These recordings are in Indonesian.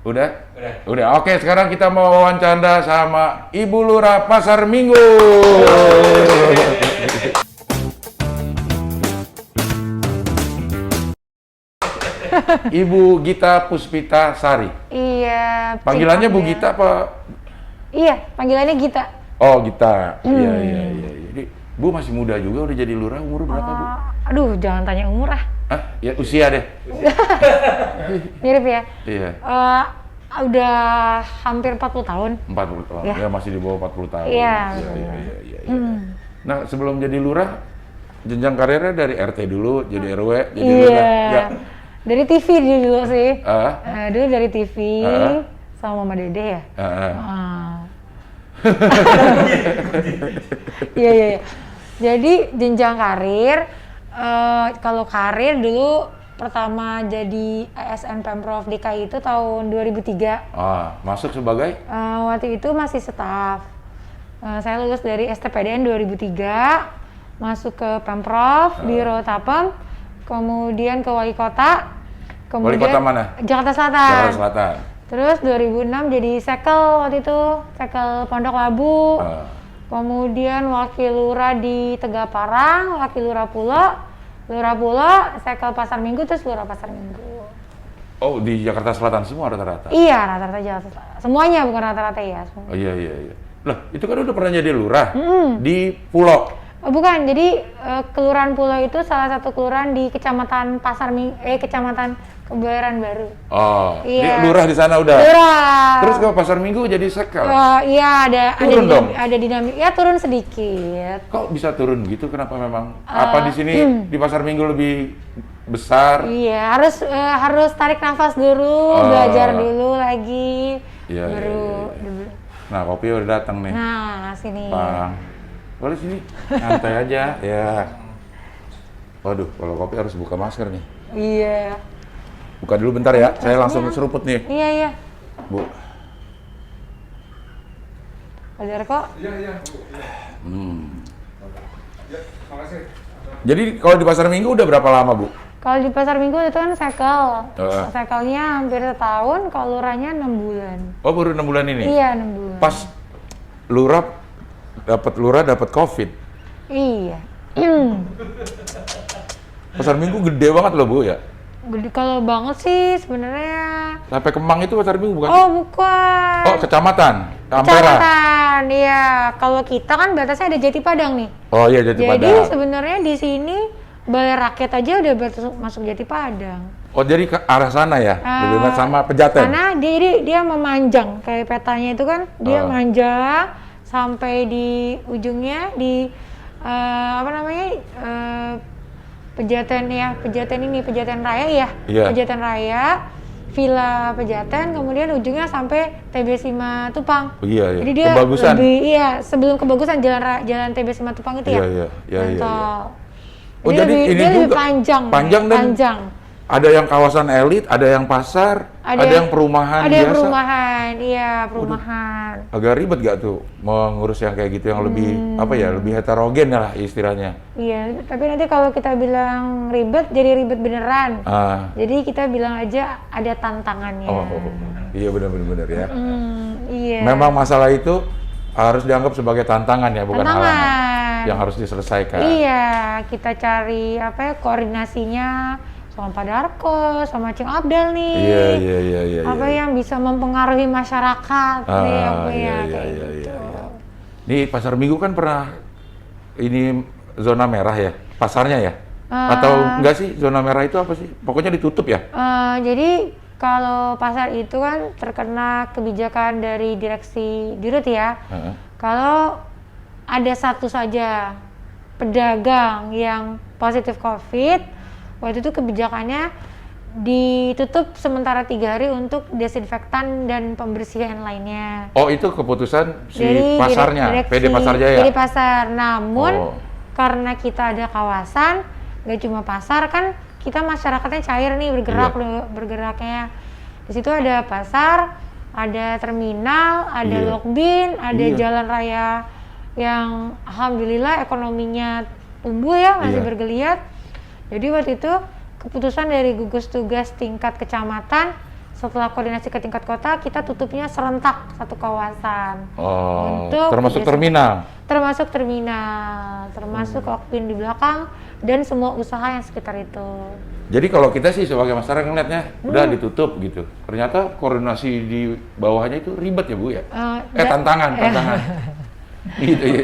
Udah? Udah. Oke, sekarang kita mau wawancara sama Ibu Lurah Pasar Minggu. Ibu Gita Puspita Sari. Iya. Panggilannya Bu Gita apa? Iya, panggilannya Gita. Oh, Gita. Iya. Jadi, Bu masih muda juga, udah jadi lurah. Umur berapa, Bu? Aduh, jangan tanya umur ah. Hah? Ya, usia deh. Mirip ya. Iya. Udah hampir 40 tahun. 40 tahun. Ya. Ya, masih di bawah 40 tahun. Iya. Iya. Nah, sebelum jadi lurah, jenjang karirnya dari RT dulu, jadi RW, jadi lurah. Ya. Dari TV dulu sih. Dulu dari TV sama Mama Dede ya. Iya. Jadi jenjang karir, kalau karir dulu pertama jadi ASN Pemprov DKI itu tahun 2003. Masuk sebagai? Waktu itu masih staf. Saya lulus dari STPDN 2003, masuk ke Pemprov, Biro Tapem, kemudian ke Wali Kota. Wali Kota mana? Jakarta Selatan. Jakarta Selatan. Terus 2006 jadi Sekel waktu itu, Sekel Pondok Labu. Kemudian Wakil Lurah di Tegaparang, Wakil Lurah Pulo, Sekel Pasar Minggu, terus Lurah Pasar Minggu. Oh, di Jakarta Selatan semua rata-rata? Iya, rata-rata Jakarta Selatan. Semuanya, bukan rata-rata ya. Semua. Oh iya. Lah, itu kan udah pernah jadi lurah di Pulo. Bukan, jadi Kelurahan Pulo itu salah satu kelurahan di Kecamatan Kecamatan Kebayoran Baru. Oh, iya. Lurah di sana udah? Lurah. Terus ke Pasar Minggu jadi Sekel? Iya, ada dinamik, ya turun sedikit. Kok bisa turun gitu? Kenapa memang? Apa di sini di Pasar Minggu lebih besar? Iya, harus tarik nafas dulu, belajar dulu lagi. Iya. Nah, kopi udah datang nih. Nah, sini. Bang, boleh sini, santai aja. Ya. Waduh, kalau kopi harus buka masker nih. Iya. Buka dulu bentar ya, saya langsung seruput nih. Iya. Bu. Ada kok? Iya, Bu. Ya, makasih. Jadi kalau di Pasar Minggu udah berapa lama, Bu? Kalau di Pasar Minggu itu kan Sekel. Sekelnya hampir setahun, kalau lurahnya 6 bulan. Oh, baru 6 bulan ini? Iya, 6 bulan. Pas lurah dapat COVID. Iya. Pasar Minggu gede banget loh, Bu ya? Gede kalau banget sih sebenarnya. Sampai Kemang itu Pasar Minggu bukan? Oh, bukan. Oh, kecamatan. Ampera. Kecamatan, iya. Kalau kita kan batasnya ada Jati Padang nih. Oh iya, Jati Padang. Jadi sebenarnya di sini Balai Rakyat aja udah masuk Jati Padang. Oh, jadi ke arah sana ya? Lebih sama Pejaten? Karena dia memanjang, kayak petanya itu kan, dia manjang sampai di ujungnya di Pejaten Raya ya? Iya. Pejaten Raya, Villa Pejaten, kemudian ujungnya sampai TB Sima Tupang. Iya. Jadi dia Kebagusan? sebelum Kebagusan jalan TB Sima Tupang itu ya? Iya. Oh, Jadi ini dia lebih juga panjang. Ada yang kawasan elit, ada yang pasar, ada yang perumahan ada biasa. yang perumahan, iya perumahan. Agak ribet gak tuh mengurus yang kayak gitu, yang lebih lebih heterogen lah istilahnya. Iya, tapi nanti kalau kita bilang ribet, jadi ribet beneran. Jadi kita bilang aja ada tantangannya. Oh, iya benar ya. Iya. Memang masalah itu harus dianggap sebagai tantangan ya, bukan halangan yang harus diselesaikan. Iya, kita cari koordinasinya sama Pak Darko, sama Cing Abdel nih. Iya. Apa yang bisa mempengaruhi masyarakat? Iya. Nih Pasar Minggu kan pernah ini zona merah ya, pasarnya ya? Atau enggak sih, zona merah itu apa sih? Pokoknya ditutup ya? Jadi kalau pasar itu kan terkena kebijakan dari direksi Dirut ya. Kalau ada satu saja pedagang yang positif COVID, waktu itu kebijakannya ditutup sementara 3 hari untuk desinfektan dan pembersihan lainnya. Oh, itu keputusan si dari pasarnya, PD Pasar Jaya? Dari pasar, namun karena kita ada kawasan, nggak cuma pasar kan, kita masyarakatnya cair nih, bergeraknya. Di situ ada pasar, ada terminal, ada Lokbin, ada jalan raya yang alhamdulillah ekonominya tumbuh ya, masih bergeliat. Jadi waktu itu keputusan dari gugus tugas tingkat kecamatan setelah koordinasi ke tingkat kota, kita tutupnya serentak satu kawasan. Termasuk terminal? Termasuk terminal, termasuk kokpit di belakang, dan semua usaha yang sekitar itu. Jadi kalau kita sih sebagai masyarakat ngeliatnya udah ditutup gitu. Ternyata koordinasi di bawahnya itu ribet ya Bu ya? Tantangan. Gitu ya.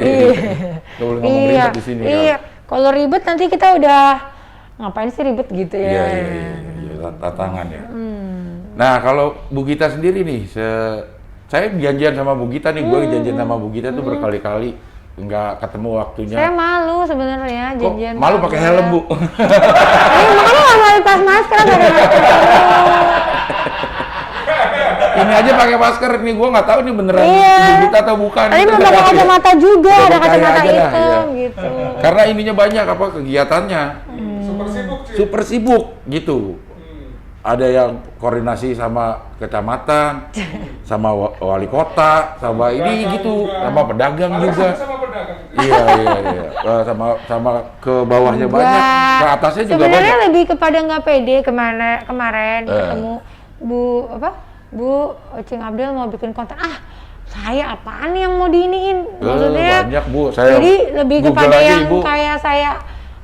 Gak boleh ngomong ribet di sini. Iya, kalau ribet nanti kita udah ngapain sih ribet gitu ya? Iya, tantangan ya. Nah, kalau Bu Gita sendiri nih, saya janjian sama Bu Gita nih, gue janjian sama Bu Gita tuh berkali-kali nggak ketemu waktunya. Saya malu sebenarnya janjian. Malu pakai helm Bu. Makanya nggak mau lepas masker, nggak ada masker. Ini aja pakai masker nih, gue nggak tahu nih beneran Bu Gita atau bukan. Tadi mau pakai kacamata juga, ada kacamata hitam gitu. Karena ininya banyak kegiatannya. Super sibuk gitu. Ada yang koordinasi sama kecamatan, sama wali kota, sama ini gitu, sama pedagang juga. Iya. Sama ke bawahnya banyak, ke atasnya juga banyak. Sebenarnya lebih kepada nggak pede kemarin ketemu Bu Cing Abdel mau bikin konten. Saya apaan yang mau diiniin? Maksudnya banyak Bu. Jadi lebih kepada yang kayak saya.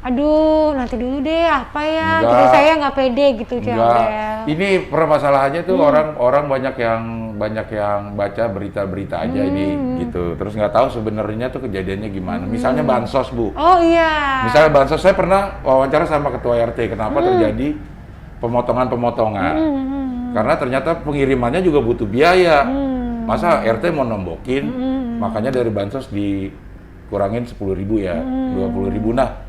Aduh, nanti dulu deh apa ya? Gitu saya nggak pede gitu Cing Abdel. Ini permasalahannya tuh orang banyak yang baca berita-berita aja ini gitu. Terus nggak tahu sebenarnya tuh kejadiannya gimana. Misalnya bansos Bu. Oh iya. Misalnya bansos, saya pernah wawancara sama ketua RT. Kenapa terjadi pemotongan? Karena ternyata pengirimannya juga butuh biaya. Masa RT mau nombokin, makanya dari bansos dikurangin 10.000 ya, 20.000. Nah,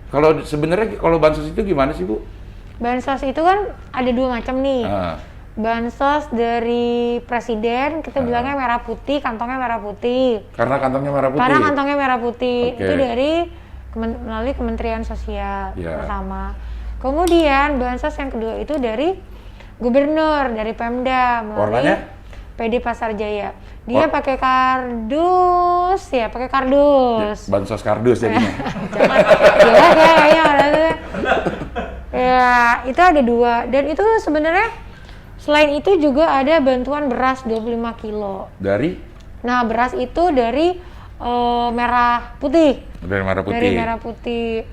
kalau sebenarnya kalau bansos itu gimana sih Bu? Bansos itu kan ada dua macam nih. Bansos dari presiden, kita bilangnya merah putih, kantongnya merah putih. Karena kantongnya merah putih? Karena kantongnya merah putih. Itu dari melalui Kementerian Sosial pertama. Kemudian bansos yang kedua itu dari gubernur, dari Pemda, melalui PD Pasar Jaya. Dia pakai kardus ya, pakai kardus. Bansos kardus jadinya. Jelas ya kayaknya. Ya, itu ada dua. Dan itu sebenarnya selain itu juga ada bantuan beras 25 kilo. Dari? Nah, beras itu dari merah putih. Dari merah putih. Dari merah putih.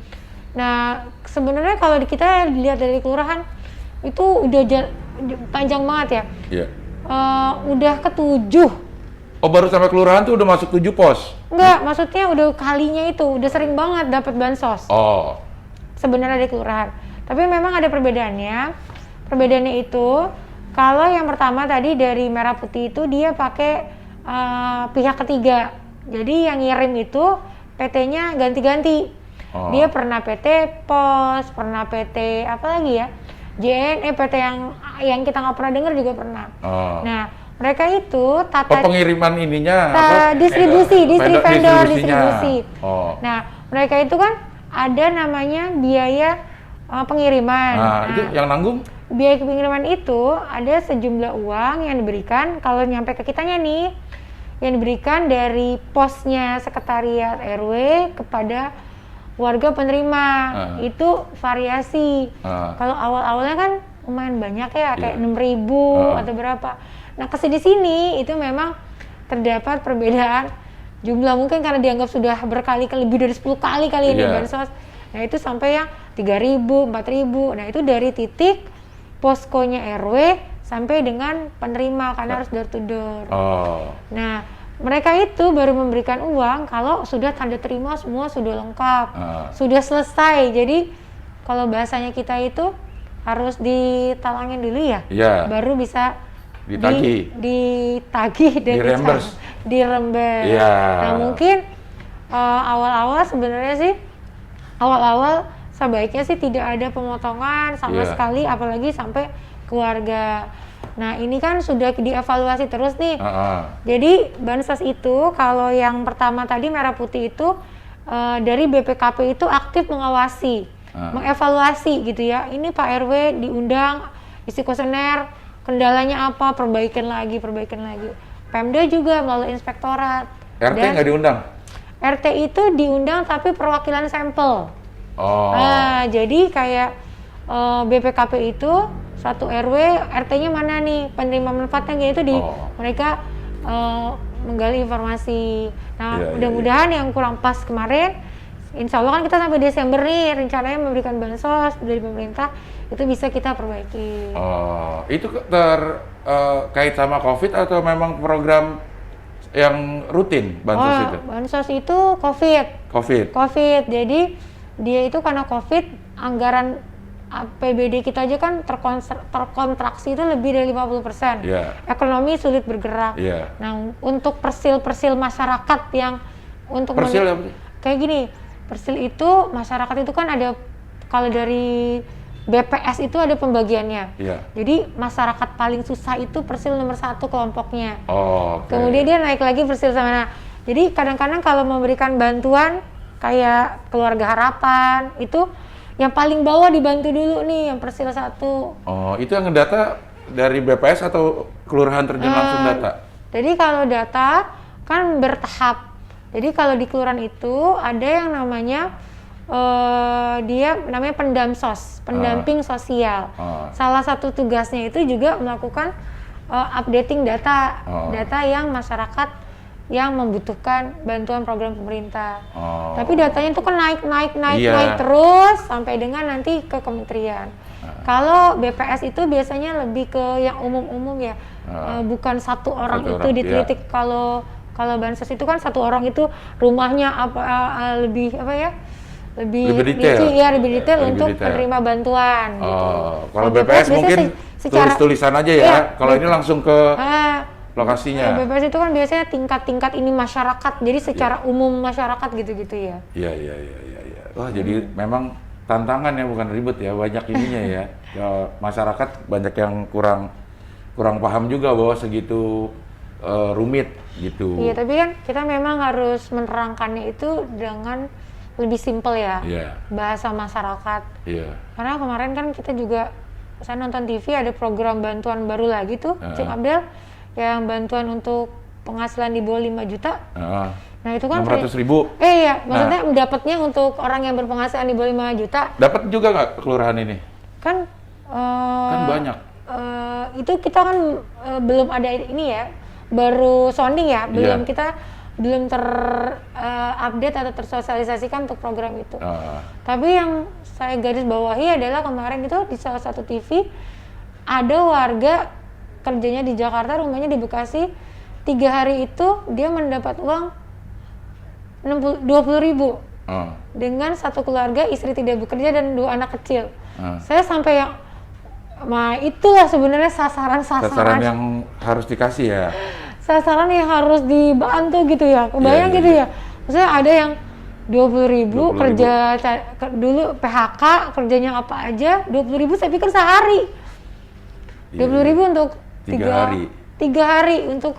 Nah, sebenarnya kalau kita lihat dari kelurahan itu udah panjang banget ya. Iya. Udah ke-7. Oh, baru sampai kelurahan tuh udah masuk 7 pos? Enggak, maksudnya udah kalinya itu, udah sering banget dapat bansos. Oh. Sebenarnya di kelurahan. Tapi memang ada perbedaannya. Perbedaannya itu, kalau yang pertama tadi dari merah putih itu dia pakai pihak ketiga. Jadi yang ngirim itu PT-nya ganti-ganti. Dia pernah PT Pos, pernah PT apa lagi ya? JNE, PT yang kita nggak pernah dengar juga pernah. Nah, mereka itu pengiriman ininya distribusi. Oh. Nah, mereka itu kan ada namanya biaya pengiriman. Nah, itu yang nanggung? Biaya pengiriman itu ada sejumlah uang yang diberikan kalau nyampe ke kitanya nih, yang diberikan dari posnya sekretariat RW kepada warga penerima. Itu variasi. Kalau awal-awalnya kan lumayan banyak ya, kayak 6.000 atau berapa. Nah, kesini-sini itu memang terdapat perbedaan jumlah, mungkin karena dianggap sudah berkali-kali, lebih dari 10 kali ini bansos. Nah, itu sampai yang 3.000, 4.000. Nah, itu dari titik poskonya RW sampai dengan penerima karena harus door to door. Nah, mereka itu baru memberikan uang kalau sudah tanda terima semua sudah lengkap, sudah selesai. Jadi kalau bahasanya kita itu harus ditalangin dulu ya, baru bisa ditagih dan dirembes. Nah, mungkin awal-awal sebenarnya sih sebaiknya sih tidak ada pemotongan sama sekali, apalagi sampai keluarga. Nah, ini kan sudah dievaluasi terus nih. Jadi bansos itu kalau yang pertama tadi merah putih itu dari BPKP itu aktif mengawasi, mengevaluasi gitu ya. Ini Pak RW diundang, isi kuesioner, kendalanya apa, perbaikan lagi. Pemda juga melalui inspektorat. RT nggak diundang? RT itu diundang tapi perwakilan sampel. Jadi kayak BPKP itu satu RW, RT-nya mana nih, penerima manfaatnya gitu di mereka menggali informasi. Nah, mudah-mudahan yang kurang pas kemarin, insya Allah kan kita sampai Desember nih rencananya memberikan bansos dari pemerintah, itu bisa kita perbaiki. Itu terkait sama COVID atau memang program yang rutin bansos itu? Bansos itu COVID. Jadi dia itu karena COVID, anggaran APBD kita aja kan terkontraksi itu lebih dari 50%. Ekonomi sulit bergerak. Nah, untuk persil masyarakat yang untuk kayak gini, persil itu masyarakat itu kan ada, kalau dari BPS itu ada pembagiannya. Jadi masyarakat paling susah itu persil nomor 1 kelompoknya. Kemudian dia naik lagi persil sama. Jadi kadang-kadang kalau memberikan bantuan kayak keluarga harapan itu yang paling bawah dibantu dulu nih, yang persil 1. Itu yang ngedata dari BPS atau kelurahan terjun langsung data? Jadi kalau data kan bertahap. Jadi kalau di kelurahan itu ada yang namanya dia namanya pendamsos, pendamping sosial. Salah satu tugasnya itu juga melakukan updating data yang masyarakat yang membutuhkan bantuan program pemerintah. Tapi datanya itu kan naik terus sampai dengan nanti ke kementerian. Kalau BPS itu biasanya lebih ke yang umum-umum ya, bukan satu orang itu ditelitik. Kalau bansos itu kan satu orang itu rumahnya lebih detail untuk penerima bantuan. Gitu. Kalau BPS mungkin tulis-tulisan aja ya. Kalau ini langsung ke lokasinya. BPS itu kan biasanya tingkat-tingkat ini masyarakat, jadi secara umum masyarakat gitu-gitu ya. Iya. Wah, jadi memang tantangan ya, bukan ribet ya, banyak ininya ya. Masyarakat banyak yang kurang paham juga bahwa segitu rumit gitu. Iya, tapi kan kita memang harus menerangkannya itu dengan lebih simpel ya, bahasa masyarakat. Karena kemarin kan kita juga, saya nonton TV ada program bantuan baru lagi tuh, Cik Abdel, yang bantuan untuk penghasilan di bawah 5 juta. Nah itu kan 600.000. Maksudnya dapatnya untuk orang yang berpenghasilan di bawah 5 juta. Dapat juga nggak kelurahan ini? Kan banyak. Itu kita kan belum ada ini ya, baru sounding ya, kita belum terupdate atau tersosialisasikan untuk program itu. Tapi yang saya garis bawahi adalah kemarin itu di salah satu TV ada warga kerjanya di Jakarta, rumahnya di Bekasi, 3 hari itu dia mendapat uang 20.000 dengan satu keluarga, istri tidak bekerja dan 2 anak kecil. Saya sampai yang, itulah sebenarnya sasaran yang harus dikasih ya. Sasaran yang harus dibantu gitu ya, kebayang gitu ya. Maksudnya ada yang 20.000 kerja dulu PHK, kerjanya apa aja, 20.000 saya pikir sehari. 20.000 untuk 3 hari untuk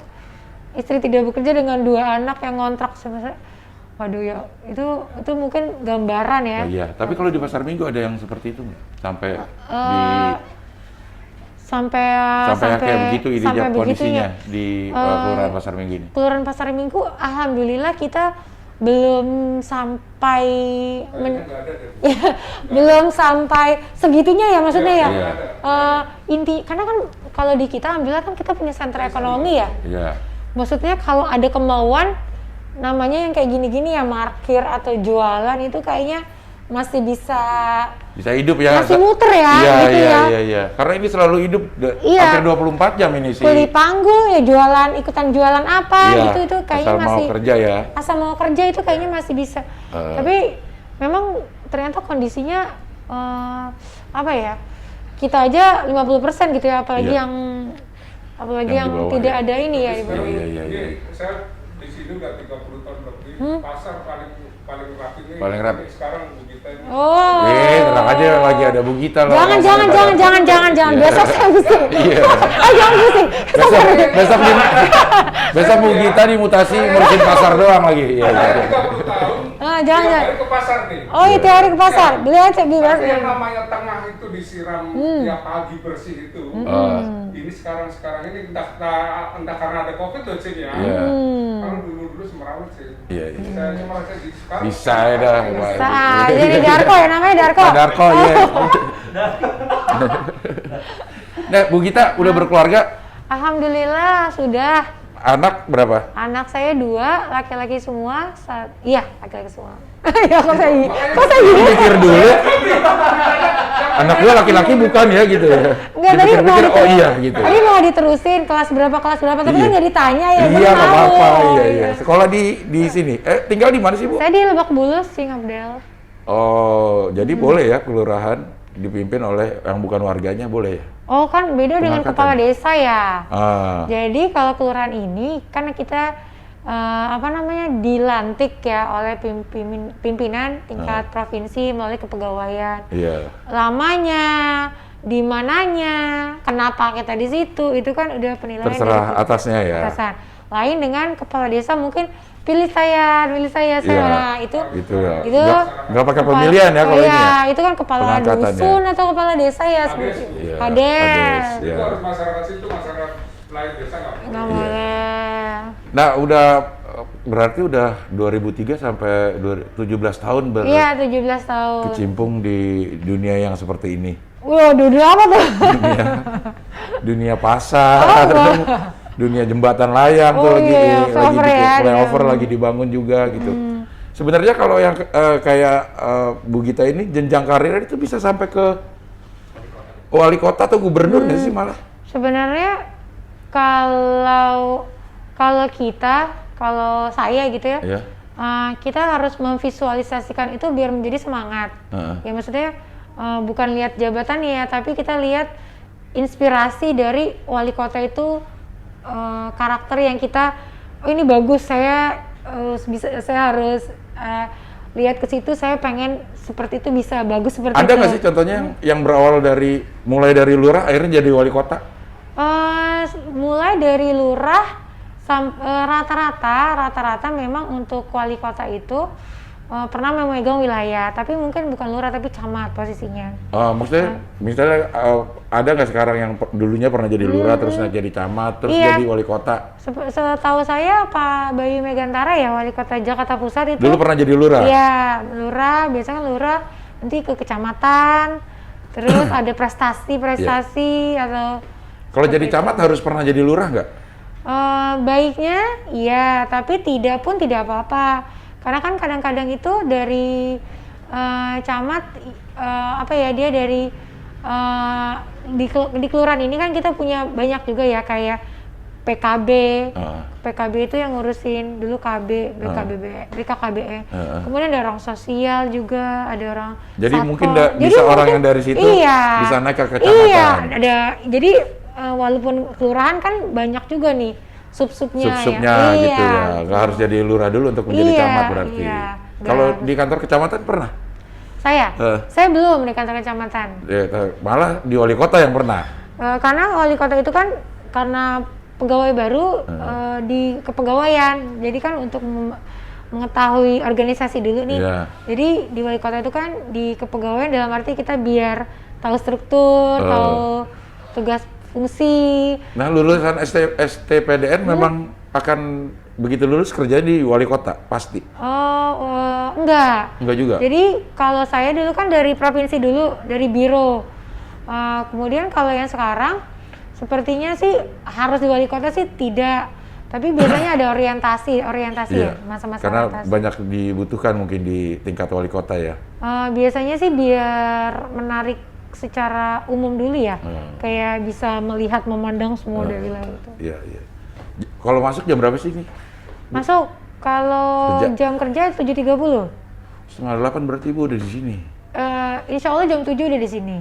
istri tidak bekerja dengan 2 anak yang ngontrak sama saya. Waduh ya, itu mungkin gambaran ya. Tapi kalau di Pasar Minggu ada yang seperti itu nggak? Sampai kayak begitu kondisinya di Kelurahan Pasar Minggu ini. Kelurahan Pasar Minggu, alhamdulillah kita belum sampai belum sampai segitunya ya, maksudnya ya. Karena kan kalau di kita alhamdulillah kan kita punya sentra ekonomi ya. Maksudnya kalau ada kemauan, namanya yang kayak gini-gini ya, markir atau jualan itu kayaknya masih bisa hidup ya, masih muter ya. Iya. Karena ini selalu hidup hampir 24 jam ini sih. Kuli panggul ya, ikutan jualan apa gitu, itu kayaknya asal masih mau kerja ya. Asal mau kerja itu kayaknya masih bisa. Tapi memang ternyata kondisinya kita aja 50% gitu ya, apalagi yang tidak ada ini ya. Saya di sini udah 30 tahun lebih, pasar paling rapi. Sekarang Bugita ini. Tenang aja, lagi ada Bugita loh. Jangan. Besok saya pusing. Jangan pusing. Besok Bugita dimutasi ngurusin pasar doang lagi. Saya 30 tahun. Jangan. Hari ke pasar nih. Itu hari ke pasar. Beli aja bebas. Yang namanya tengah itu disiram tiap pagi bersih itu. Ini sekarang ini entah karena ada COVID loh Cin ya. Kalau dulu Semerawut sih. Saya merasa gitu sekarang. Bisa ya dah. Jadi Darko ya, namanya Darko. Darko ya. Nah, Bu Gita udah berkeluarga? Alhamdulillah sudah. Anak berapa? Anak saya 2, laki-laki semua. Iya, laki-laki semua. Ya, kok saya gitu? Mikir dulu. Anak gua laki-laki bukan ya gitu ya. Enggak, tadi Dipikir-pikir, oh iya gitu. Tadi mau diterusin kelas berapa, tapi kan nggak ditanya ya. Iya, nggak apa-apa. Iya. Sekolah di sini. Tinggal di mana sih, Bu? Saya di Lebak Bulus, Sing Abdel. Oh, jadi boleh ya kelurahan dipimpin oleh yang bukan warganya, boleh ya? Oh, kan beda dengan kepala desa ya. Jadi kalau kelurahan ini kan kita dilantik ya oleh pimpinan tingkat provinsi melalui kepegawaian. Iya. Lamanya, di mananya, kenapa kita di situ, itu kan udah penilaian terserah dari atasnya ya. Atasan. Lain dengan kepala desa mungkin pilih saya iya, itu ya. Itu nggak pakai pemilihan ya kalau ini ya. Itu kan kepala dusun atau kepala desa ya. Kades. Itu harus masyarakat situ, masyarakat lain desa nggak boleh. Nah, berarti udah 2003 sampai 17 tahun Iya, 17 tahun. Kecimpung di dunia yang seperti ini. Wah, dunia apa tuh? Dunia pasar. Dunia jembatan layang tuh lagi flyover lagi dibangun juga gitu. Sebenarnya kalau yang kayak Bu Gita ini jenjang karir itu bisa sampai ke wali kota atau gubernur nggak sih malah? Sebenarnya kalau saya gitu ya, kita harus memvisualisasikan itu biar menjadi semangat. Ya maksudnya bukan lihat jabatannya ya, tapi kita lihat inspirasi dari wali kota itu. Karakter yang kita, oh ini bagus, saya harus lihat ke situ, saya pengen seperti itu, bisa bagus seperti itu. Ada nggak sih contohnya yang berawal mulai dari lurah akhirnya jadi wali kota? Mulai dari lurah rata-rata memang untuk wali kota itu pernah memegang wilayah, tapi mungkin bukan lurah tapi camat posisinya. Misalnya ada nggak sekarang yang dulunya pernah jadi lurah terus jadi camat terus jadi wali kota? Setahu saya Pak Bayu Megantara ya, wali kota Jakarta Pusat itu. Dulu pernah jadi lurah? Iya, lurah, biasanya lurah nanti ke kecamatan, terus ada prestasi atau. Kalau jadi camat harus pernah jadi lurah nggak? Baiknya iya, tapi tidak apa-apa. Karena kan kadang-kadang itu dari camat dia dari di kelurahan ini kan kita punya banyak juga ya, kayak PKB. PKB itu yang ngurusin dulu BKKBE. Kemudian ada orang sosial juga, ada orang jadi satpol. Mungkin bisa orang yang dari situ bisa naik ke kecamatan. Iya, ada. Jadi walaupun kelurahan kan banyak juga nih sub-subnya gitu ya, nggak harus jadi lurah dulu untuk menjadi camat berarti. Kalau di kantor kecamatan pernah? Saya belum di kantor kecamatan. Malah di wali kota yang pernah. Karena wali kota itu kan karena pegawai baru di kepegawaian, jadi kan untuk mengetahui organisasi dulu nih. Jadi di wali kota itu kan di kepegawaian dalam arti kita biar tahu struktur, tahu tugas fungsi. Nah, lulusan STPDN memang akan begitu lulus kerja di wali kota pasti? Enggak. Enggak juga. Jadi kalau saya dulu kan dari provinsi dulu, dari biro. Kemudian kalau yang sekarang sepertinya sih harus di wali kota sih tidak. Tapi biasanya ada orientasi ya, masa-masa karena orientasi. Banyak dibutuhkan mungkin di tingkat wali kota ya. Biasanya sih biar menarik secara umum dulu ya, kayak bisa melihat, memandang semua dari wilayah itu. Iya. Kalau masuk jam berapa sih nih? Masuk kalau jam kerja 7.30. 7:30 berarti Ibu udah di sini. Insya Allah jam 7 udah di sini.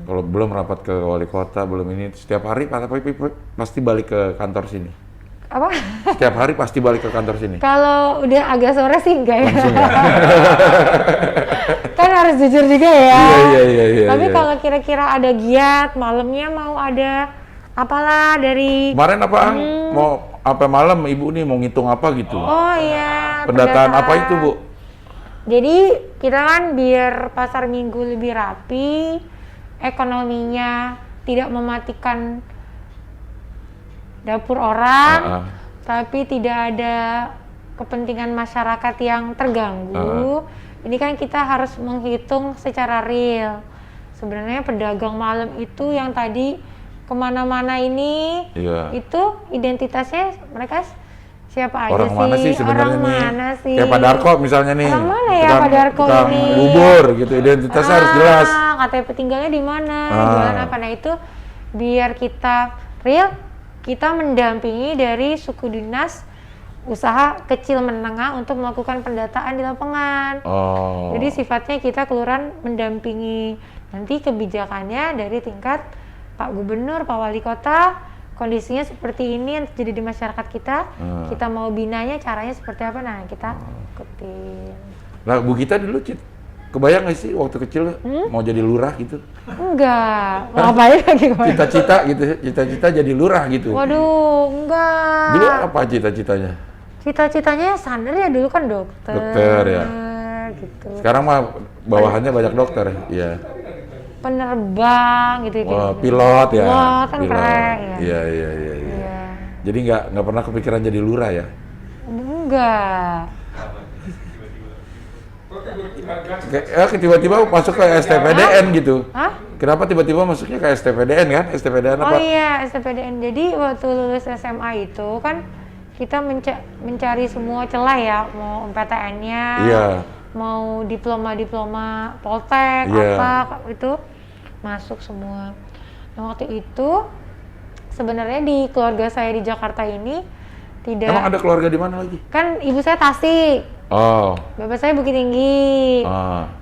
Kalau belum rapat ke wali kota, belum ini setiap hari pasti balik ke kantor sini. Apa? Setiap hari pasti balik ke kantor sini. Kalau udah agak sore sih enggak ya. Langsung ya? Kan harus jujur juga ya. Iya. Tapi kalau kira-kira ada giat, malamnya mau ada apalah dari. Kemarin mau apa malam Ibu nih mau ngitung apa gitu? Oh iya. Pendataan apa itu Bu? Jadi kita kan biar pasar minggu lebih rapi, ekonominya tidak mematikan dapur orang, tapi tidak ada kepentingan masyarakat yang terganggu. Ini kan kita harus menghitung secara real. sebenarnya pedagang malam itu yang tadi kemana-mana ini, itu identitasnya mereka siapa aja orang sih? Mana sih sebenarnya orang nih? mana sih? Kayak Pak Darko misalnya nih. Orang mana ya Pak Darko ini? Bubur gitu, identitasnya harus jelas. KTP tinggalnya di mana? Jualan apa? Nah itu biar kita real, kita mendampingi dari suku dinas usaha kecil menengah untuk melakukan pendataan di lapangan. Jadi sifatnya kita kelurahan mendampingi, nanti kebijakannya dari tingkat Pak Gubernur, Pak Wali Kota, kondisinya seperti ini yang terjadi di masyarakat kita, kita mau binanya caranya seperti apa, nah kita ikutin. Nah Bu Gita dulu kebayang nggak sih waktu kecil mau jadi lurah gitu? Enggak, ngapain lagi kebayang? Cita-cita gitu, cita-cita jadi lurah gitu. Waduh, enggak. Dulu apa cita-citanya? Cita-citanya Sander ya dulu kan dokter. Dokter ya. Gitu. Sekarang mah bawahannya banyak dokter ya. Penerbang gitu. Wah, pilot ya. Wah, kan pilot. keren ya. Iya. Jadi nggak pernah kepikiran jadi lurah ya? Enggak. Tiba-tiba masuk ke STPDN gitu. Hah? Kenapa tiba-tiba masuknya ke STPDN kan? STPDN apa? Oh iya, STPDN. Jadi waktu lulus SMA itu kan kita mencari semua celah ya, mau PTN-nya, mau diploma Poltek, apa itu masuk semua. Nah waktu itu sebenarnya di keluarga saya di Jakarta ini tidak. Emang ada keluarga di mana lagi? Kan ibu saya Tasik. Bapak saya Bukit Tinggi.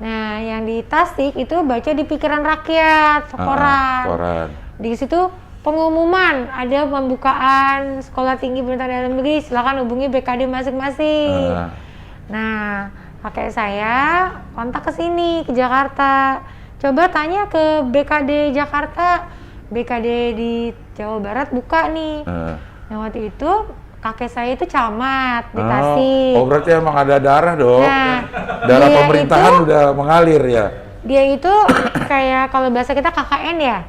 Nah yang di Tasik itu baca di Pikiran Rakyat, koran. Di situ pengumuman ada pembukaan sekolah tinggi pendidikan dalam negeri, silakan hubungi BKD masing-masing. Nah, kakek saya kontak ke sini ke Jakarta. Coba tanya ke BKD Jakarta, BKD di Jawa Barat buka nih. Nah, waktu itu kakek saya itu camat di Tasik. Oh, berarti emang ada darah dong. Nah, darah pemerintahan udah mengalir ya. Dia itu kayak kalau bahasa kita KKN ya.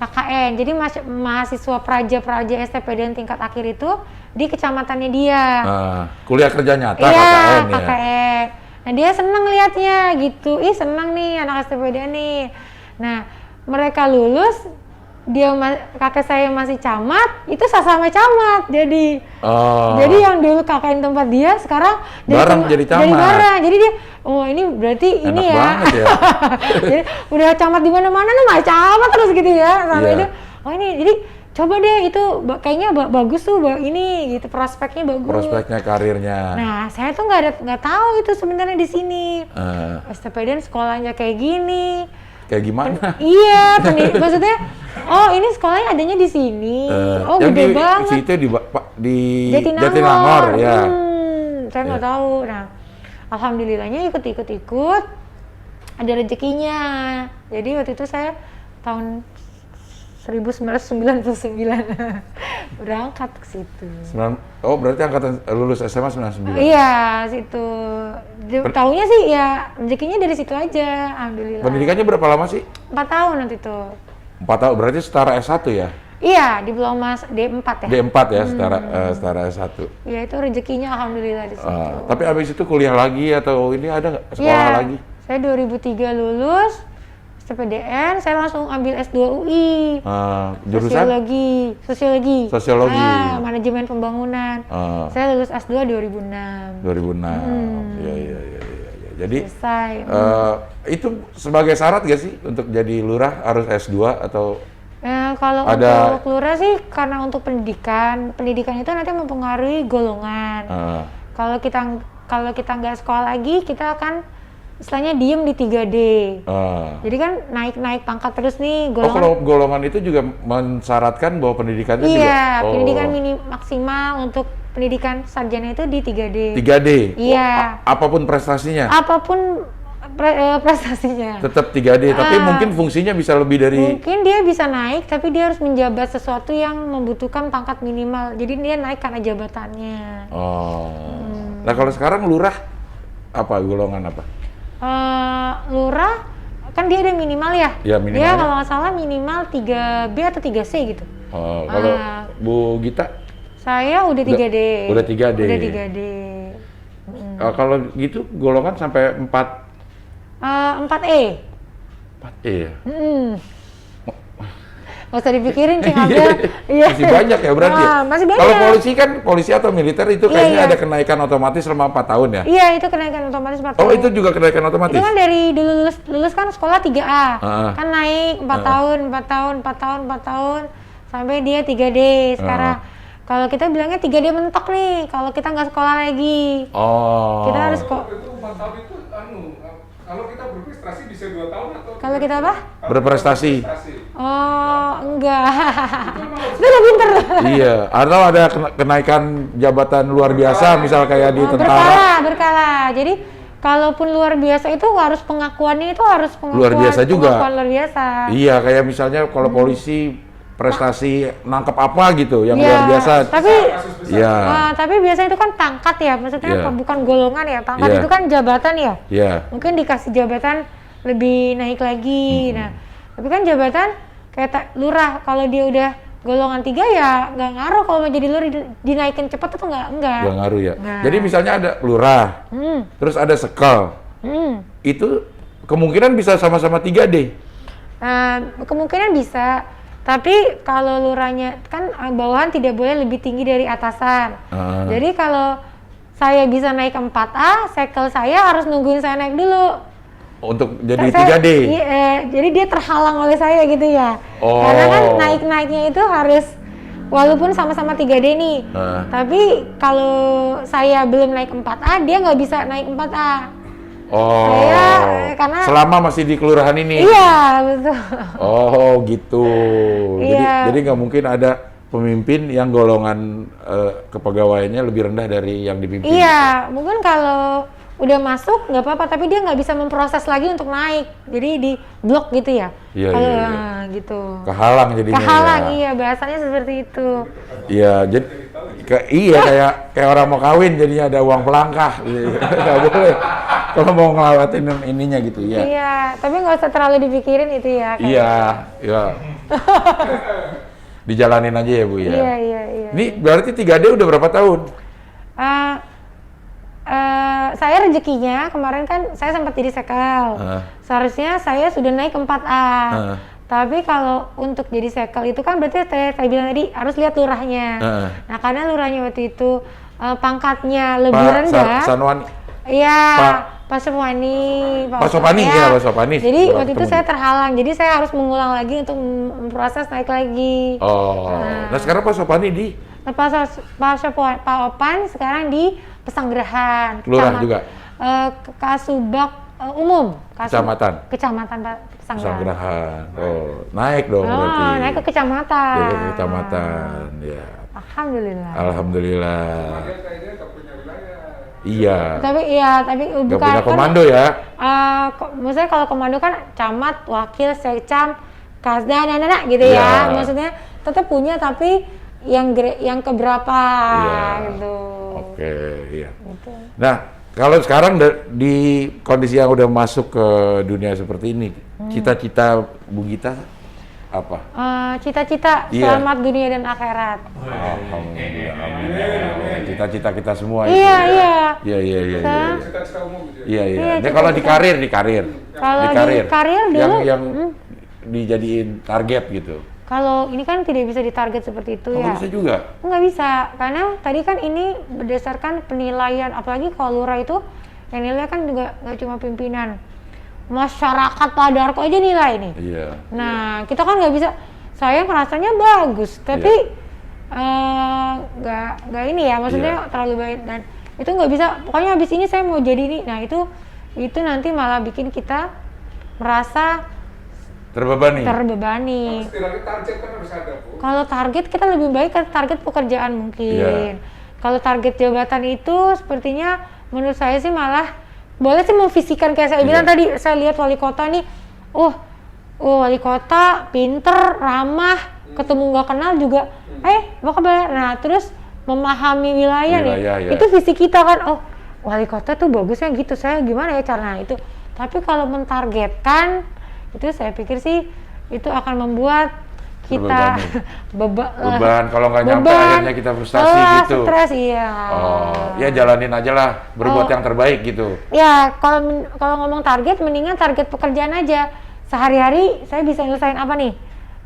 KKN, jadi mahasiswa praja STPDN tingkat akhir itu di kecamatannya dia. Kuliah kerja nyata KKN ya? KKN. Nah dia seneng liatnya gitu, seneng nih anak STPDN nih. Nah mereka lulus, kakek saya masih camat, itu sama camat. Jadi yang dulu KKN tempat dia sekarang jadi camat. Jadi dia, ini berarti enak ini ya. Banget ya. Jadi udah camat di mana-mana nih mah camat terus gitu ya. Sampai itu, ini jadi coba deh itu kayaknya bagus tuh ini gitu, prospeknya bagus. Prospeknya karirnya. Nah, saya tuh nggak tahu itu sebenarnya di sini. STPDN sekolahnya kayak gini. Kayak gimana? Iya, maksudnya, ini sekolahnya adanya di sini. Gede banget. Itu di Jatinangor ya. Saya nggak tahu. Nah, alhamdulillahnya ikut ada rezekinya. Jadi waktu itu saya tahun 1999 berangkat ke situ. Berarti angkatan lulus SMA 99? Iya, situ. Tahunya sih ya rezekinya dari situ aja, alhamdulillah. Pendidikannya berapa lama sih? 4 tahun nanti tuh. 4 tahun, berarti setara S1 ya? Iya, diploma D4 ya. D4 ya, setara S1. Iya, itu rezekinya alhamdulillah di situ. Tapi abis itu kuliah lagi atau ini ada nggak sekolah lagi? Saya 2003 lulus STPDN, saya langsung ambil S2 UI. Jurusan? Sosiologi. Manajemen pembangunan. Saya lulus S2 2006. 2006. Iya. Jadi selesai. Itu sebagai syarat gak sih untuk jadi lurah harus S2 atau kalau untuk lurah sih karena untuk pendidikan itu nanti mempengaruhi golongan. Kalau kita nggak sekolah lagi, kita akan istilahnya diem di 3D. Jadi kan naik pangkat terus nih golongan. Kalau golongan itu juga mensyaratkan bahwa pendidikannya juga? Iya, pendidikan maksimal untuk pendidikan sarjana itu di 3D. 3D? Iya. Apapun prestasinya? Apapun prestasinya. Tetap 3D, tapi mungkin fungsinya bisa lebih dari... Mungkin dia bisa naik, tapi dia harus menjabat sesuatu yang membutuhkan pangkat minimal. Jadi dia naik karena jabatannya. Nah kalau sekarang lurah, golongan apa? Lurah kan dia ada minimal ya? Ya minimal. Dia kalau nggak salah minimal 3B atau 3C gitu. Kalau Bu Gita? Saya udah 3D. Udah 3D. Udah 3D. Kalau gitu golongan sampai 4? 4E. Iya. Nggak usah dipikirin sih Abel. Iya. Masih banyak ya berarti. Masih banyak. Kalau polisi atau militer itu kayaknya ada kenaikan otomatis selama 4 tahun ya? Iya, itu kenaikan otomatis 4 tahun. Oh, itu juga kenaikan otomatis? Itu kan dari dulu lulus kan sekolah 3A. Kan naik 4 tahun, sampai dia 3D sekarang. Kalau kita bilangnya 3D mentok nih, kalau kita nggak sekolah lagi. Oh. Kita harus kok. Itu 4 tahun itu kalau kita berprestasi bisa 2 tahun atau? Kalau kita apa? Berprestasi. Oh, enggak. Itu udah pinter. Iya, atau ada kenaikan jabatan luar biasa, misal kayak di tentara. Berkala. Jadi, kalaupun luar biasa itu harus pengakuannya itu harus pengakuan luar biasa juga. Pengakuan luar biasa. Iya, kayak misalnya kalau polisi prestasi nangkep apa gitu yang luar biasa. Tapi biasanya itu kan pangkat ya, maksudnya bukan golongan ya. Pangkat itu kan jabatan ya. Mungkin dikasih jabatan lebih naik lagi. Nah, tapi kan jabatan kayak lurah, kalau dia udah golongan 3 ya nggak ngaruh kalau mau jadi lurah dinaikin cepat itu nggak. Nggak ngaruh ya. Nah. Jadi misalnya ada lurah, terus ada sekel, itu kemungkinan bisa sama-sama 3D. Kemungkinan bisa. Tapi kalau lurahnya kan bawahan tidak boleh lebih tinggi dari atasan. Jadi kalau saya bisa naik ke 4A, sekel saya harus nungguin saya naik dulu. Untuk jadi 3D? Jadi dia terhalang oleh saya gitu ya. Karena kan naik-naiknya itu harus walaupun sama-sama 3D nih. Tapi kalau saya belum naik 4A, dia nggak bisa naik 4A. Karena selama masih di kelurahan ini. Iya, betul. Oh, gitu. Jadi nggak mungkin ada pemimpin yang golongan kepegawaiannya lebih rendah dari yang dipimpin. Iya, mungkin kalau udah masuk nggak apa-apa, tapi dia nggak bisa memproses lagi untuk naik. Jadi di blok gitu ya. Iya. Gitu. Kehalang jadinya. Kehalang, iya, bahasanya seperti itu. Iya, jadi kayak orang mau kawin jadinya ada uang pelangkah. Nggak boleh. Kalau mau ngelawatin ininya gitu ya. Iya, tapi nggak usah terlalu dipikirin itu ya. Iya. Dijalanin aja ya Bu ya. Iya. Ini berarti 3D udah berapa tahun? Saya rezekinya kemarin kan saya sempat jadi sekel. Seharusnya saya sudah naik ke 4A. Tapi kalau untuk jadi sekel itu kan berarti saya bilang tadi harus lihat lurahnya. Nah, karena lurahnya waktu itu pangkatnya lebih rendah. Sanwani. Iya, Pak Sopani. Pak Sopani. Jadi waktu itu saya terhalang. Jadi saya harus mengulang lagi untuk memproses naik lagi. Nah sekarang Pak Sopani di? Pak Opan sekarang di Pesanggerahan. Lurah juga? Kasubag umum. Kecamatan Pak Pesanggerahan. Naik dong berarti. Naik ke kecamatan. Ke kecamatan, ya. Alhamdulillah. Iya. Tapi bukan punya komando kan, ya. Maksudnya kalau komando kan camat, wakil, sekcam, kasda, gitu ya. Maksudnya tetap punya tapi yang keberapa gitu. Oke, iya. Gitu. Nah, kalau sekarang di kondisi yang udah masuk ke dunia seperti ini, cita-cita Bu Gita apa? Cita-cita selamat dunia dan akhirat. Alhamdulillah, amin. Cita-cita kita semua itu. Iya. Cita-cita umum gitu. Iya. Nah, kalau di karir. Kalau di karir dulu yang dijadiin target gitu. Kalau ini kan tidak bisa ditarget seperti itu ya. Nggak bisa juga? Nggak bisa, karena tadi kan ini berdasarkan penilaian, apalagi kalau lurah itu yang nilai kan juga nggak cuma pimpinan. Masyarakat Padarko aja nilai nih. Iya. Nah, kita kan nggak bisa, saya ngerasanya bagus, tapi nggak ini ya, maksudnya terlalu baik dan itu nggak bisa. Pokoknya habis ini saya mau jadi ini. Nah itu nanti malah bikin kita merasa terbebani. Target kan harus ada, Bu. Kalau target kita lebih baik ke target pekerjaan mungkin. Kalau target jabatan itu sepertinya menurut saya sih malah boleh sih memfisikan kayak saya bilang tadi, saya lihat wali kota nih, wali kota pinter, ramah, ketemu nggak kenal juga, apa kabar? Nah terus memahami wilayah nih, itu visi kita kan, wali kota tuh bagusnya gitu, saya gimana ya cara itu. Tapi kalau mentargetkan, itu saya pikir sih itu akan membuat kita beban kalau nggak nyampe akhirnya kita frustasi gitu. Stres, iya. Ya jalanin aja lah, berbuat yang terbaik gitu. Ya kalau ngomong target, mendingan target pekerjaan aja. sehari-hari saya bisa nyelesain apa nih?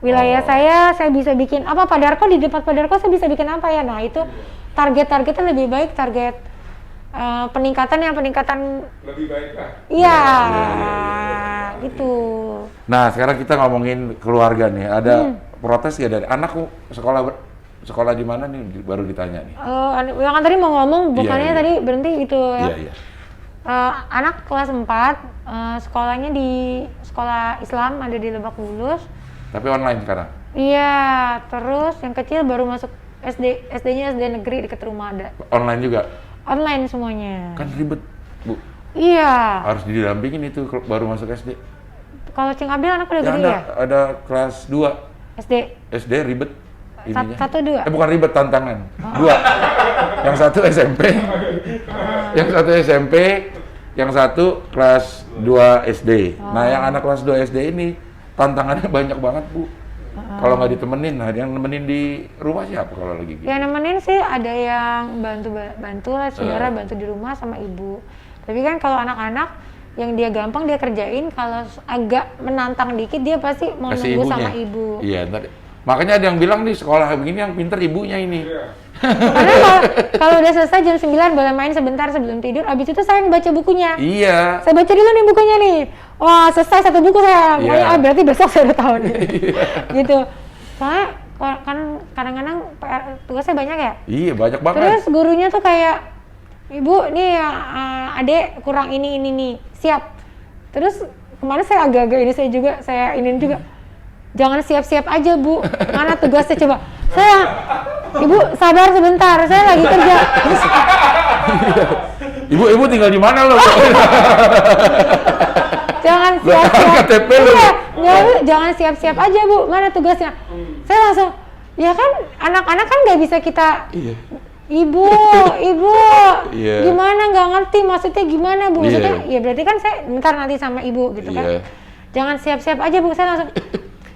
Wilayah saya bisa bikin apa? Pak Darko, di depan Pak Darko saya bisa bikin apa ya? Nah itu target-targetnya lebih baik, target peningkatan lebih baik lah. Iya, gitu. Nah sekarang kita ngomongin keluarga nih, ada protes ya dari anakku sekolah di mana nih baru ditanya nih. Yang kan tadi mau ngomong, bukannya Iya. tadi berhenti gitu ya. Iya. Anak kelas 4, sekolahnya di sekolah Islam ada di Lebak Bulus. Tapi online sekarang? Iya, terus yang kecil baru masuk SD, SD-nya SD negeri dekat rumah ada. Online juga? Online semuanya. Kan ribet, Bu. Iya. Harus didampingin itu baru masuk SD. Kalau Cing Abil anak udah gede ya? Ada kelas 2. SD ribet. Ininya. 1, 2? Bukan ribet, tantangan. 2. Yang satu SMP. Yang satu SMP. Yang satu kelas 2 SD. Nah yang anak kelas 2 SD ini tantangannya banyak banget, Bu. Kalau nggak ditemenin, nah yang nemenin di rumah siapa kalau lagi gitu? Yang nemenin sih ada yang bantu lah, saudara bantu di rumah sama ibu. Tapi kan kalau anak-anak yang dia gampang dia kerjain, kalau agak menantang dikit dia pasti mau nunggu sama ibu. Iya, makanya ada yang bilang nih sekolah begini yang pinter ibunya ini. Karena kalau udah selesai jam 9 boleh main sebentar sebelum tidur, abis itu saya baca bukunya. Iya. Saya baca dulu nih bukunya nih. Wah, selesai 1 buku saya. Iya. Berarti besok saya udah tahu nih. Gitu. Soalnya kan kadang-kadang PR tugasnya banyak ya. Iya, banyak banget. Terus gurunya tuh kayak, "Ibu, nih adek kurang ini nih." Siap. Terus kemarin saya agak-agak ini saya inin juga. Jangan siap-siap aja, Bu. Mana tugasnya coba? Ibu sabar sebentar, saya lagi kerja. Ibu tinggal di mana loh? Jangan siap-siap. KTP loh. Jangan siap-siap aja, Bu. Mana tugasnya? Saya langsung, ya kan anak-anak kan nggak bisa kita. Iya. Ibu, Iya. gimana nggak ngerti maksudnya gimana, Bu? Maksudnya, Iya. ya berarti kan saya bentar nanti sama Ibu gitu kan. Iya. Jangan siap-siap aja, Bu. Saya langsung,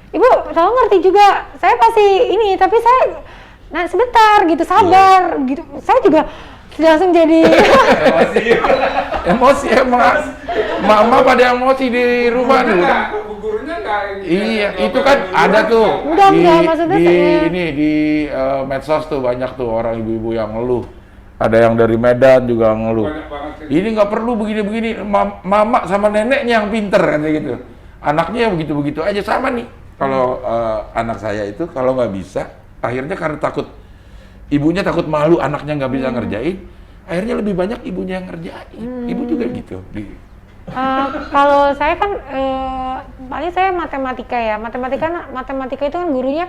Ibu, saya ngerti juga. Saya pasti ini, tapi saya sebentar gitu, sabar gitu. Saya juga langsung jadi emosi emang. Mama pada emosi di rumah nih. Gurunya nggak. Iya, itu kan ada tuh Enggak, maksudnya di medsos tuh banyak tuh orang ibu-ibu yang ngeluh. Ada yang dari Medan juga ngeluh. Banyak banget sih. Ini nggak perlu begini-begini, mama sama neneknya yang pinter kan gitu. Anaknya begitu-begitu aja sama nih. Kalau anak saya itu kalau nggak bisa, akhirnya karena ibunya takut malu anaknya nggak bisa ngerjain, akhirnya lebih banyak ibunya yang ngerjain. Ibu juga gitu. kalau saya kan paling saya matematika ya. Matematika itu kan gurunya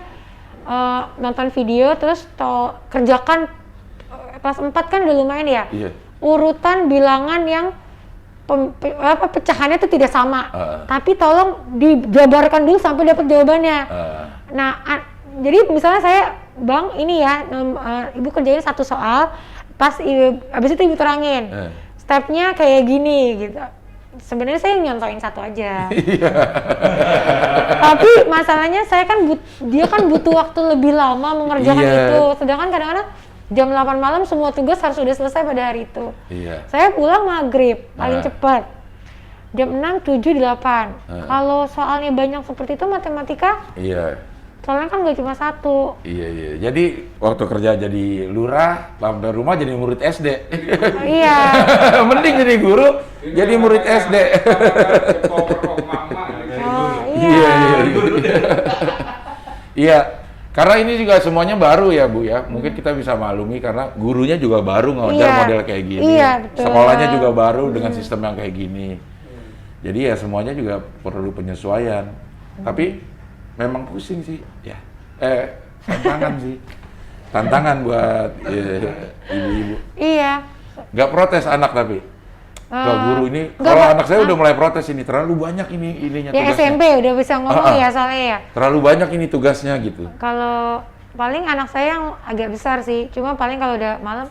nonton video terus kerjakan kelas 4 kan udah lumayan ya. Iya. Urutan bilangan yang pecahannya itu tidak sama. Tapi tolong dijabarkan dulu sampai dapat jawabannya. Nah, jadi misalnya saya, Bang, ini ya, Ibu kerjain 1 soal, habis itu Ibu terangin. Stepnya kayak gini gitu. Sebenarnya saya nyontohin 1 aja. Tapi masalahnya dia kan butuh waktu lebih lama mengerjakan itu. Sedangkan kadang-kadang jam 8 malam semua tugas harus sudah selesai pada hari itu. Iya. Saya pulang maghrib, paling cepat. Jam 6, 7, 8. Kalau soalnya banyak seperti itu matematika, Iya. soalnya kan nggak cuma 1. Iya. Jadi waktu kerja jadi lurah, sampai rumah jadi murid SD. Iya. Mending jadi guru, jadi murid SD. Iya. Iya. Karena ini juga semuanya baru ya, Bu ya. Mungkin kita bisa maklumi karena gurunya juga baru ngajar model kayak gini. Iya, betul. Sekolahnya juga baru dengan sistem yang kayak gini. Jadi ya semuanya juga perlu penyesuaian. Tapi memang pusing sih, ya. Tantangan sih. Tantangan buat ibu-ibu. Iya. Nggak protes anak tapi. Kalau guru ini, kalau anak saya udah mulai protes ini, terlalu banyak ininya Ya tugasnya. SMP udah bisa ngomong ya soalnya ya. Terlalu banyak ini tugasnya gitu. Kalau paling anak saya yang agak besar sih, cuma paling kalau udah malam,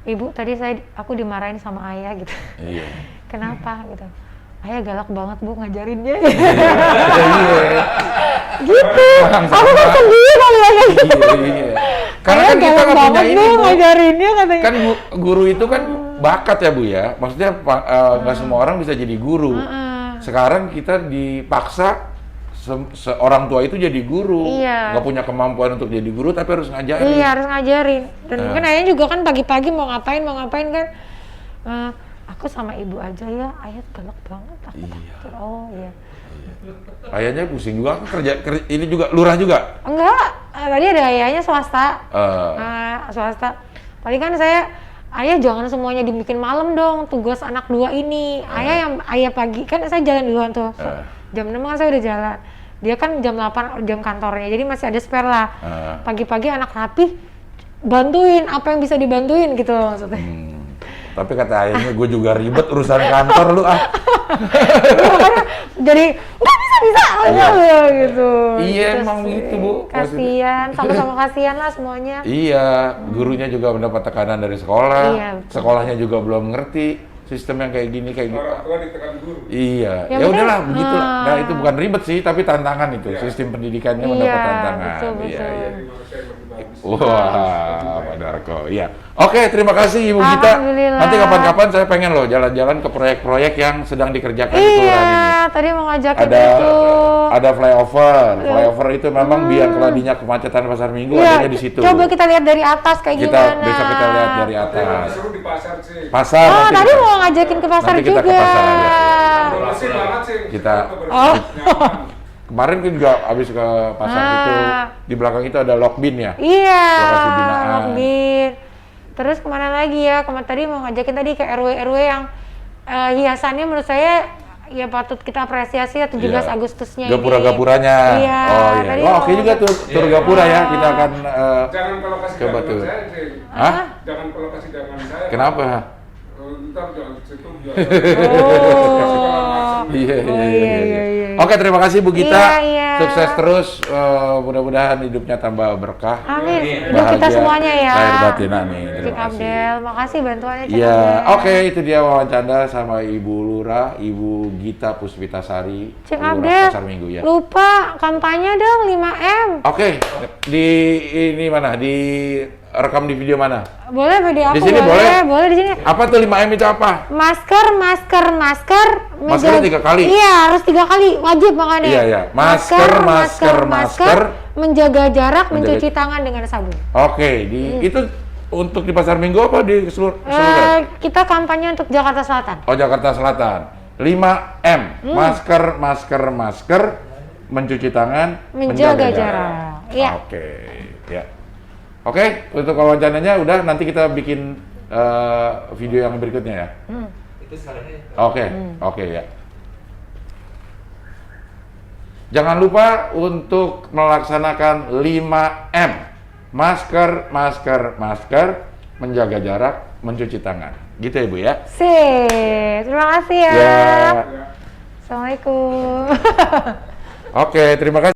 Ibu tadi aku dimarahin sama ayah gitu. Iya. Kenapa gitu? Ayah galak banget, Bu, ngajarinnya. Iya. Gitu. Aku kan sedih kalau kayak gitu. Iya. Karena kan kita galak nggak punya banget, ini, Bu, Bu. ngajarinnya katanya. Kan guru itu kan bakat ya, Bu ya. Maksudnya nggak semua orang bisa jadi guru. Sekarang kita dipaksa seorang tua itu jadi guru, nggak punya kemampuan untuk jadi guru tapi harus ngajarin. Iya, harus ngajarin. Dan mungkin ayahnya juga kan pagi-pagi mau ngapain kan, aku sama ibu aja ya, ayah galak banget. Oh iya. Ayahnya pusing juga kerja ini juga lurah juga? Enggak, tadi ada ayahnya swasta. Swasta. Paling kan ayah jangan semuanya dibikin malam dong, tugas anak 2 ini. Ayah pagi, kan saya jalan duluan tuh. Jam 6 kan saya udah jalan. Dia kan jam 8 jam kantornya, jadi masih ada spare lah. Pagi-pagi anak rapi, bantuin apa yang bisa dibantuin gitu maksudnya. Tapi kata ayahnya, gue juga ribet urusan kantor lu ah. Jadi nggak bisa gitu. Iya emang gitu Bu. Kasian, sama-sama kasian lah semuanya. Iya, gurunya juga mendapat tekanan dari sekolah. Iya, sekolahnya juga belum ngerti sistem yang kayak gini kayak gitu. Orang tua ditekan guru. Iya, ya udahlah begitu. Nah itu bukan ribet sih, tapi tantangan itu. Sistem pendidikannya mendapat tantangan. Betul. Iya. Wah, Pak Darko. Iya. Oke, terima kasih Ibu Gita. Nanti kapan-kapan saya pengen loh jalan-jalan ke proyek-proyek yang sedang dikerjakan di kelurahan ini. Iya, tadi mau ngajakin itu. Ada flyover. Flyover itu memang biar keladinya kemacetan pasar Minggu adanya di situ. Coba kita lihat dari atas kayak gimana. Besok kita lihat dari atas. Seru di pasar sih. Pasar. Tadi mau ngajakin ke pasar nanti kita juga. Ke pasar aja. Bersih banget sih. Kita kemarin kan juga habis ke pasar itu, di belakang itu ada Lokbin ya? Iya, lokasi binaan. Lokbin. Terus kemana lagi ya? Tadi mau ngajakin tadi ke RW-RW yang hiasannya menurut saya ya patut kita apresiasi ya 17 Agustusnya Gapura-gapuranya. Iya. Oh iya. Oke juga tuh tur gapura ya. Kita akan jangan ke lokasi coba tuh. Hah? Jangan ke lokasi dagangan saya. Kenapa? Ntar jangan situ. Iya. Oke, terima kasih Bu Gita. Iya. Sukses terus. Mudah-mudahan hidupnya tambah berkah. Amin. Untuk kita semuanya ya. Lahir batin amin. Cik Abdel, makasih bantuannya Cik Iya, Abdel. oke, itu dia wawancara sama Ibu Lurah, Ibu Gita Puspitasari, Cik Lurah Abdel, Pasar Minggu ya. lupa kampanye dong 5M. Oke, di ini mana? Di rekam di video mana? Boleh video aku? Di sini boleh di sini. Apa tuh 5M itu apa? Masker. Maskernya 3 kali? Iya, harus 3 kali, wajib makanya. Iya. Masker. Menjaga jarak, mencuci tangan dengan sabun. Oke, itu untuk di Pasar Minggu apa di seluruh? Kita kampanye untuk Jakarta Selatan. Oh, Jakarta Selatan. 5M, masker, mencuci tangan, menjaga jarak. Iya. Oke, ya. Oke, untuk wawancaranya udah, nanti kita bikin video yang berikutnya ya. Itu sekarang Oke, ya. Jangan lupa untuk melaksanakan 5M. Masker, menjaga jarak, mencuci tangan. Gitu ya, Bu ya? Terima kasih ya. Ya. Assalamualaikum. Oke, terima kasih.